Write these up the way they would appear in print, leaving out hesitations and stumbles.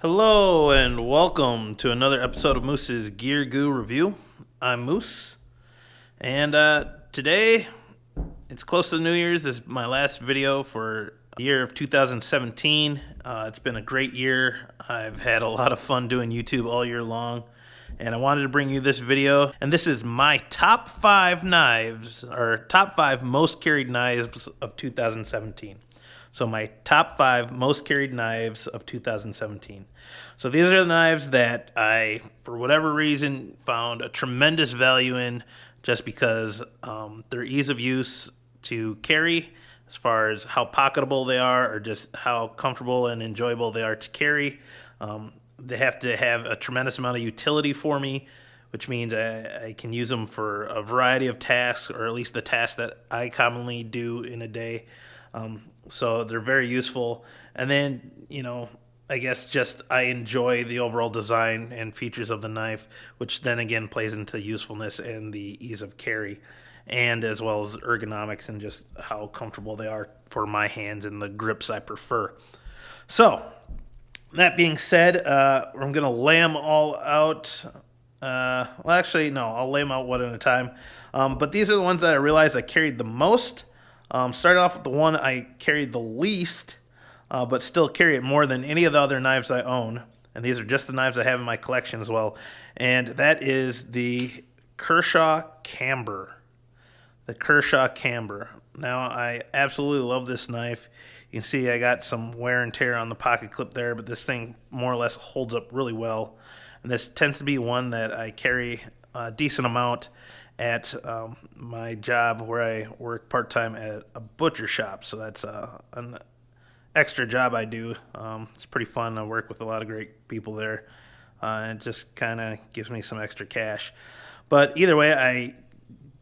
Hello and welcome to another episode of Moose's Gear Goo Review. I'm Moose, and today it's close to New Year's. This is my last video for the year of 2017. It's been a great year. I've had a lot of fun doing YouTube all year long, and I wanted to bring you this video. And this is my top 5 knives, or top 5 most carried knives of 2017. So my top 5 most carried knives of 2017. So these are the knives that I, for whatever reason, found a tremendous value in, just because their ease of use to carry, as far as how pocketable they are, or just how comfortable and enjoyable they are to carry. They have to have a tremendous amount of utility for me, which means I can use them for a variety of tasks, or at least the tasks that I commonly do in a day. So they're very useful. And then, I guess just I enjoy the overall design and features of the knife, which then again plays into usefulness and the ease of carry, and as well as ergonomics and just how comfortable they are for my hands and the grips I prefer. So that being said, I'm going to lay them all out. Well, actually, no, I'll lay them out one at a time. But these are the ones that I realized I carried the most. Starting off with the one I carried the least, but still carry it more than any of the other knives I own. And these are just the knives I have in my collection as well. And that is the Kershaw Camber. The Kershaw Camber. Now, I absolutely love this knife. You can see I got some wear and tear on the pocket clip there, but this thing more or less holds up really well. And this tends to be one that I carry a decent amount at my job, where I work part-time at a butcher shop. So that's an extra job I do. It's pretty fun. I work with a lot of great people there. And it just kind of gives me some extra cash. But either way, I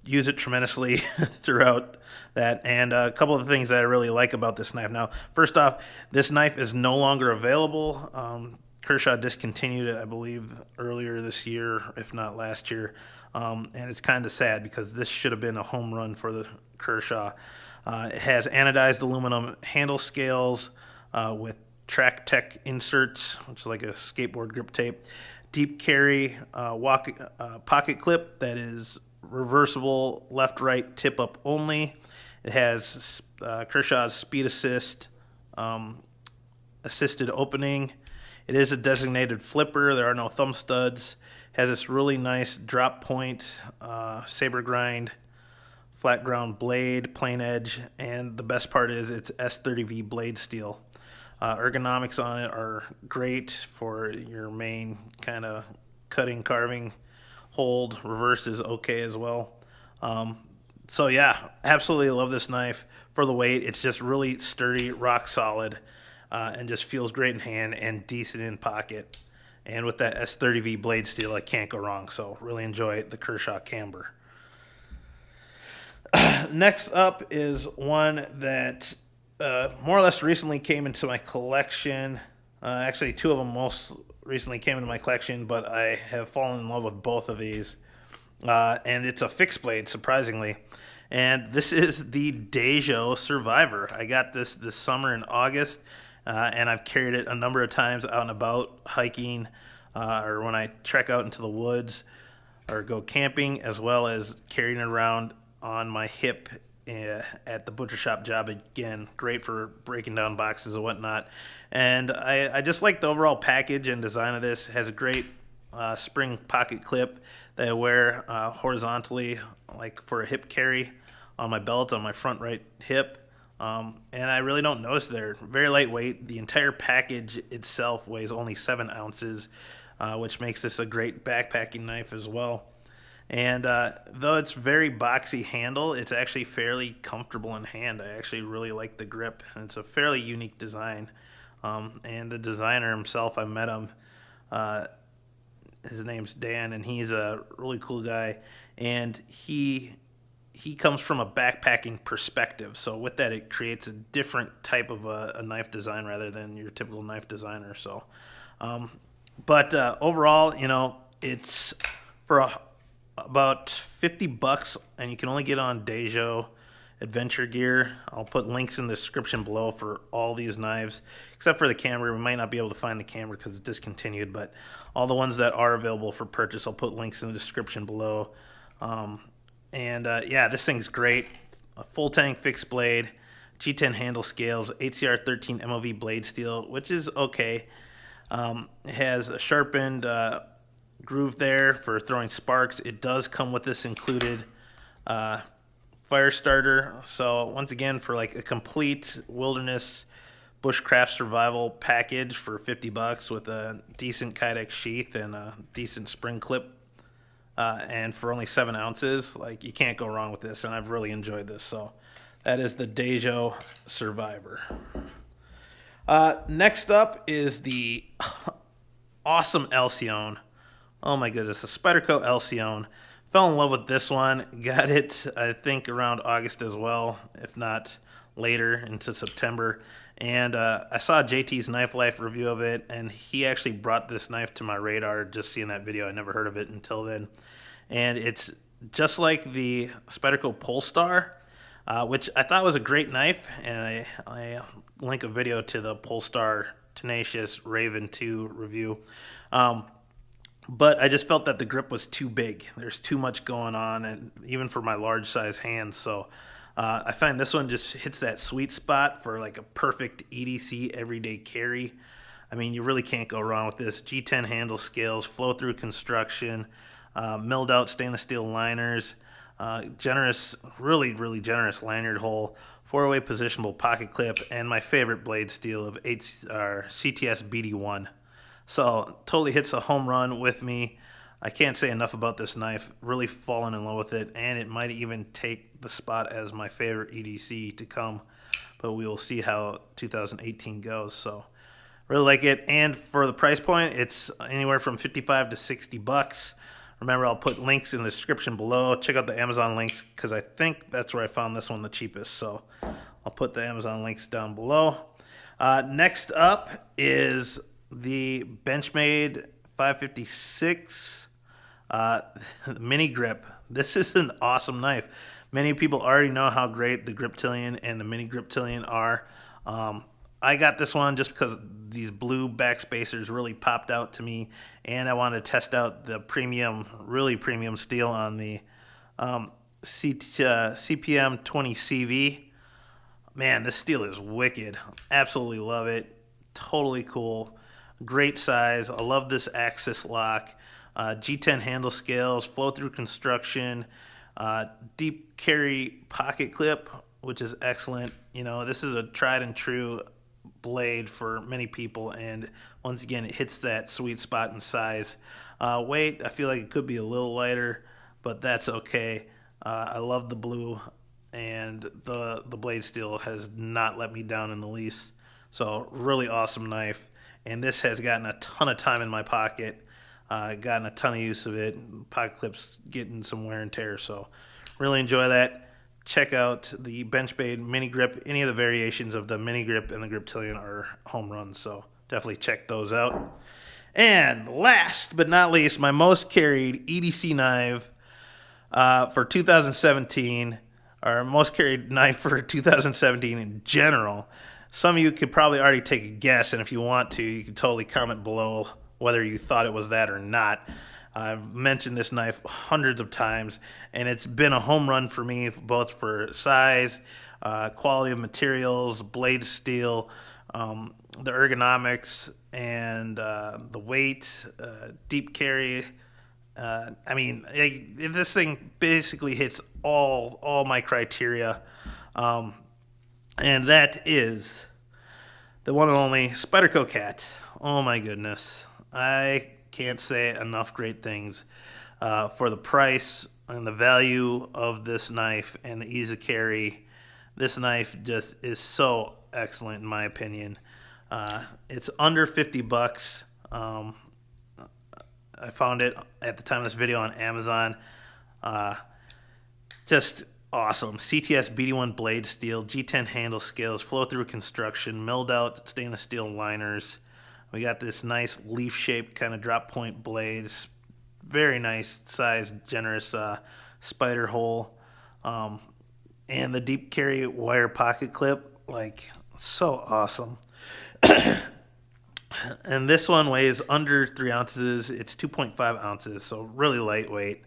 use it tremendously throughout that. And a couple of the things that I really like about this knife. Now, first off, this knife is no longer available. Kershaw discontinued it, I believe, earlier this year, if not last year. And it's kind of sad, because this should have been a home run for the Kershaw. It has anodized aluminum handle scales with Track Tech inserts, which is like a skateboard grip tape. Deep carry pocket clip that is reversible, left-right, tip-up only. It has Kershaw's Speed Assist assisted opening. It is a designated flipper. There are no thumb studs. Has this really nice drop point, saber grind, flat ground blade, plain edge, and the best part is it's S30V blade steel. Ergonomics on it are great for your main kind of cutting, carving hold. Reverse is okay as well. So yeah, absolutely love this knife for the weight. It's just really sturdy, rock solid, and just feels great in hand and decent in pocket. And with that S30V blade steel, I can't go wrong. So really enjoy the Kershaw Camber. Next up is one that more or less recently came into my collection. Actually, 2 of them most recently came into my collection, but I have fallen in love with both of these. And it's a fixed blade, surprisingly. And this is the Dayshow Survivor. I got this summer in August. And I've carried it a number of times out and about, hiking, or when I trek out into the woods or go camping, as well as carrying it around on my hip at the butcher shop job. Again, great for breaking down boxes and whatnot. And I just like the overall package and design of this. It has a great spring pocket clip that I wear horizontally, like for a hip carry on my belt on my front right hip. And I really don't notice they're very lightweight. The entire package itself weighs only 7 ounces, which makes this a great backpacking knife as well. And though it's very boxy handle, it's actually fairly comfortable in hand. I actually really like the grip, and it's a fairly unique design. And the designer himself, I met him. His name's Dan, and he's a really cool guy. And he comes from a backpacking perspective. So with that, it creates a different type of a knife design rather than your typical knife designer. So, but overall, it's for about $50, and you can only get it on Dayshow. adventure gear. I'll put links in the description below for all these knives, except for the camber. We might not be able to find the camber because it's discontinued, but all the ones that are available for purchase, I'll put links in the description below. Yeah, this thing's great. A full tank fixed blade, G10 handle scales, HCR 13 MOV blade steel, which is okay. It has a sharpened groove there for throwing sparks. It does come with this included fire starter. So once again, for like a complete wilderness bushcraft survival package for $50 with a decent Kydex sheath and a decent spring clip, and for only 7 ounces, like, you can't go wrong with this, and I've really enjoyed this. So that is the Dayshow Survivor. Next up is the awesome Elsie. Oh my goodness, the Spyderco Elsie. Fell in love with this one. Got it, I think, around August as well, if not later into September. And I saw JT's Knife Life review of it, and he actually brought this knife to my radar just seeing that video. I never heard of it until then. And it's just like the Spyderco Polestar, which I thought was a great knife, and I link a video to the Polestar Tenacious Raven 2 review. But I just felt that the grip was too big. There's too much going on, and even for my large size hands. So I find this one just hits that sweet spot for like a perfect EDC everyday carry. I mean, you really can't go wrong with this. G10 handle scales, flow through construction, milled out stainless steel liners, generous, really generous lanyard hole, 4-way positionable pocket clip, and my favorite blade steel of CTS BD1. So totally hits a home run with me. I can't say enough about this knife. Really fallen in love with it, and it might even take the spot as my favorite EDC to come. But we will see how 2018 goes. So really like it, and for the price point, it's anywhere from $55 to $60. Remember, I'll put links in the description below. Check out the Amazon links because I think that's where I found this one the cheapest. So I'll put the Amazon links down below. Next up is the Benchmade 556 MiniGrip. This is an awesome knife. Many people already know how great the Griptilian and the Mini Griptilian are. I got this one just because these blue backspacers really popped out to me, and I wanted to test out the premium, really premium steel on the CPM 20 CV. Man, this steel is wicked. Absolutely love it. Totally cool. Great size. I love this axis lock. G10 handle scales, flow through construction, deep carry pocket clip, which is excellent. You know, this is a tried and true blade for many people, and once again, it hits that sweet spot in size. Weight, I feel like it could be a little lighter, but that's okay. I love the blue, and the blade steel has not let me down in the least. So really awesome knife, and this has gotten a ton of time in my pocket. Gotten a ton of use of it. Pocket clips getting some wear and tear, so really enjoy that. Check out the Benchmade MiniGrip. Any of the variations of the MiniGrip and the Griptilian are home runs, so definitely check those out. And last but not least, my most carried EDC knife for 2017, or most carried knife for 2017 in general. Some of you could probably already take a guess, and if you want to, you can totally comment below whether you thought it was that or not. I've mentioned this knife hundreds of times, and it's been a home run for me, both for size, quality of materials, blade steel, the ergonomics, and the weight, deep carry. I mean, if this thing basically hits all my criteria, and that is the one and only Spyderco Cat. Oh my goodness. I can't say enough great things for the price and the value of this knife and the ease of carry. This knife just is so excellent in my opinion. It's under $50. I found it at the time of this video on Amazon. Just awesome. CTS BD1 blade steel, G10 handle scales, flow through construction, milled out stainless steel liners. We got this nice leaf-shaped kind of drop point blades. Very nice size, generous spider hole. and the deep carry wire pocket clip, like, so awesome. And this one weighs under 3 ounces. It's 2.5 ounces, so really lightweight.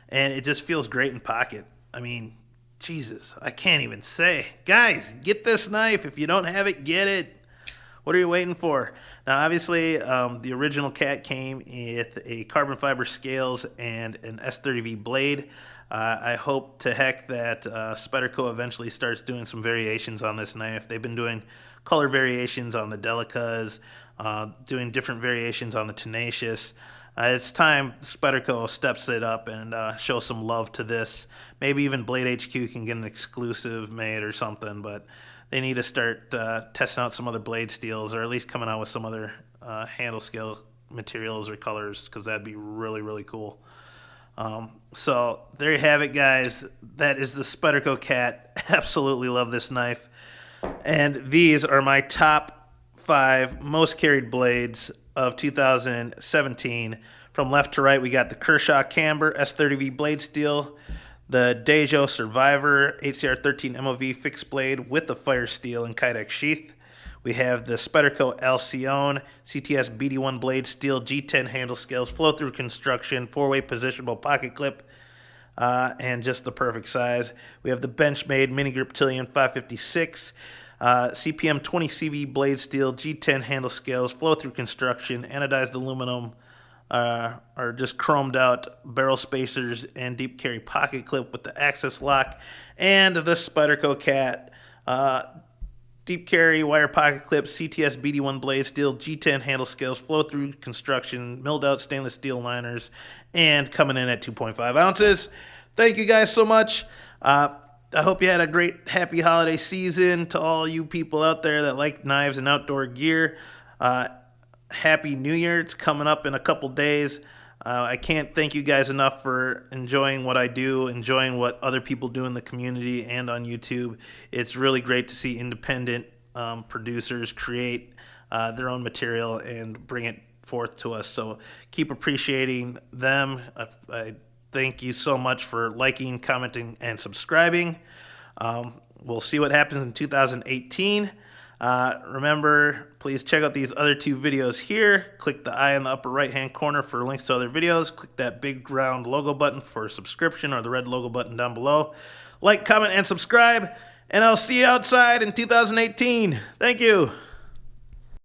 And it just feels great in pocket. I mean, Jesus, I can't even say. Guys, get this knife. If you don't have it, get it. What are you waiting for? Now, obviously, the original Cat came with a carbon fiber scales and an S30V blade. I hope to heck that Spyderco eventually starts doing some variations on this knife. They've been doing color variations on the Delicas, doing different variations on the Tenacious. It's time Spyderco steps it up and shows some love to this. Maybe even Blade HQ can get an exclusive made or something, but they need to start testing out some other blade steels, or at least coming out with some other handle scale materials or colors, because that'd be really, really cool. So there you have it, guys. That is the Spyderco Cat. Absolutely love this knife. And these are my top 5 most carried blades of 2017. From left to right, we got the Kershaw Camber S30V blade steel, the Dayshow Survivor HCR 13 MOV fixed blade with the fire steel and Kydex sheath. We have the Spyderco Elsie CTS BD1 blade steel G10 handle scales, flow through construction, 4-way positionable pocket clip, and just the perfect size. We have the Benchmade MiniGrip 556. CPM 20 CV blade steel, G10 handle scales, flow through construction, anodized aluminum, are just chromed out barrel spacers and deep carry pocket clip with the access lock, and the Spyderco Cat deep carry wire pocket clip, CTS BD1 blade steel, G10 handle scales, flow through construction, milled out stainless steel liners, and coming in at 2.5 ounces. Thank you guys so much. I hope you had a great, happy holiday season. To all you people out there that like knives and outdoor gear, Happy New Year. It's coming up in a couple days. I can't thank you guys enough for enjoying what I do, enjoying what other people do in the community and on YouTube. It's really great to see independent producers create their own material and bring it forth to us. So keep appreciating them. I thank you so much for liking, commenting, and subscribing. We'll see what happens in 2018. Remember, please check out these other 2 videos here. Click the eye in the upper right-hand corner for links to other videos. Click that big round logo button for subscription, or the red logo button down below. Like, comment, and subscribe, and I'll see you outside in 2018. Thank you.